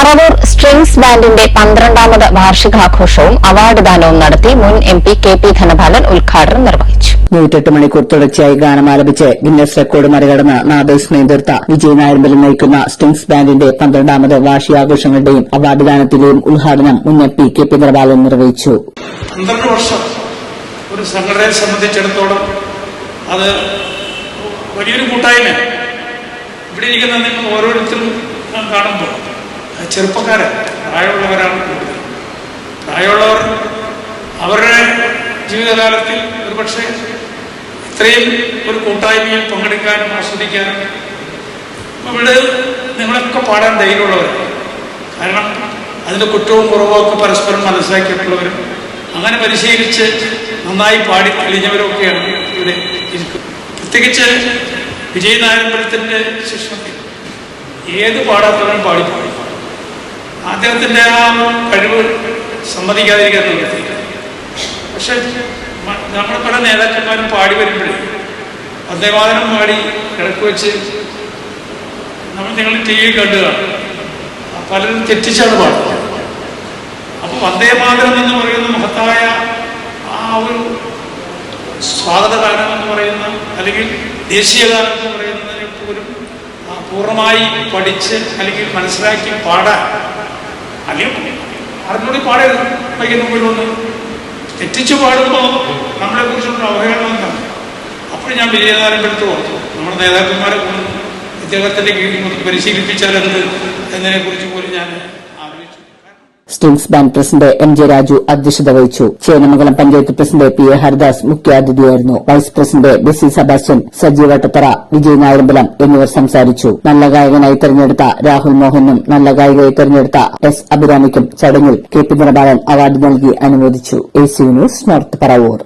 Paravur strings ബാൻഡിന്റെ 12ാമത് വാർഷികാഘോഷവും award ദാനവും നടത്തി മുൻ MP KP Dhanapalan ഉദ്ഘാടനം നിർവഹിച്ചു. 108 മണിക്കൂർ തുടർച്ചയായി ഗാനമാലപിച്ച് ഗിന്നസ് റെക്കോർഡ് മറികടന്ന് നാദസ്മയം തീർത്ത വിജയ് നായർമ്പലം നയിക്കുന്ന സ്ട്രിംഗ്സ് ബാൻഡിന്റെ 12ാമത് വാർഷികാഘോഷങ്ങളുടെയും അവാർഡ് ദാനത്തിന്റെയും ഉദ്ഘാടനം മുൻ MP KP ധനപാലൻ നിർവഹിച്ചു. 12 വർഷം ഒരു സംഘടനയെ സംബന്ധിച്ചിടത്തോളം അത് വലിയൊരു കൂട്ടായ്മ. ഇവിടെ ഇരിക്കുന്ന നിങ്ങൾ ഓരോരുത്തരും കാണുമ്പോൾ ചെറുപ്പക്കാരൻ പ്രായമുള്ളവരാണ് കൂടുതൽ. പ്രായമുള്ളവർ അവരുടെ ജീവിതകാലത്തിൽ ഒരുപക്ഷെ ഇത്രയും ഒരു കൂട്ടായ്മയിൽ പങ്കെടുക്കാനും ആസ്വദിക്കാനും ഇവിടെ നിങ്ങളൊക്കെ പാടാൻ ധൈര്യമുള്ളവരാണ്. കാരണം അതിൻ്റെ കുറ്റവും കുറവും ഒക്കെ പരസ്പരം മനസ്സിലാക്കിയിട്ടുള്ളവരും അങ്ങനെ പരിശീലിച്ച് നന്നായി പാടി തെളിഞ്ഞവരൊക്കെയാണ് ഇവിടെ ഇരിക്കുന്നത്. പ്രത്യേകിച്ച് വിജയ് നായർമ്പലത്തിൻ്റെ ശിഷ്യത്തിൽ ഏത് പാടാത്തവരും പാടിപ്പോയി. അദ്ദേഹത്തിൻ്റെ ആ കഴിവ് സമ്മതിക്കാതിരിക്കാൻ നിർത്തിയില്ല. പക്ഷെ നമ്മുടെ പല നേതാക്കന്മാരും പാടി വരുമ്പോഴേ വന്ദേമാതരം പാടി കിടക്ക് വെച്ച് നിങ്ങൾ TV കണ്ടു കാണും. പലരും തെറ്റിച്ചാണ് പാടുന്നത്. അപ്പോൾ വന്ദേമാതരം എന്ന് പറയുന്ന മഹത്തായ ആ ഒരു സ്വാഗതഗാനം എന്ന് പറയുന്ന അല്ലെങ്കിൽ ദേശീയഗാനം എന്ന് പറയുന്നതിനെ പോലും പൂർണ്ണമായി പഠിച്ച് അല്ലെങ്കിൽ മനസ്സിലാക്കി പാടാൻ അല്ലെങ്കിൽ അറിഞ്ഞൂടി പാടരുത്. വൈകുന്ന മുമ്പിൽ വന്ന് തെറ്റിച്ചു പാടുമ്പോൾ നമ്മളെ കുറിച്ചുള്ള അവഹേളനം എന്താണ്? അപ്പോൾ ഞാൻ വിജയനാരായണൻ്റെ ഓർത്തു നമ്മുടെ നേതാക്കന്മാരെ കൊണ്ട് ഇദ്ദേഹത്തിൻ്റെ കീഴിൽ പരിശീലിപ്പിച്ചാലെന്ത് എന്നതിനെക്കുറിച്ച് പോലും ഞാൻ ആലോചിച്ചു. Strings band president MJ Raju അധ്യക്ഷത വഹിച്ചു. ചേന്നമംഗലം പഞ്ചായത്ത് പ്രസിഡന്റ് PA ഹരിദാസ് മുഖ്യാതിഥിയായിരുന്നു. വൈസ് പ്രസിഡന്റ് ബെസി സെബാസ്റ്റ്യൻ, സജീവ് വട്ടത്തറ, വിജയ് നായർമ്പലം എന്നിവർ സംസാരിച്ചു. നല്ല ഗായകനായി തെരഞ്ഞെടുത്ത രാഹുൽ മോഹനും നല്ല ഗായികയായി തെരഞ്ഞെടുത്ത S അഭിരാമിക്കും ചടങ്ങിൽ KP ധനപാലൻ അവാർഡ് നൽകി അനുമോദിച്ചു. AC news north Paravur.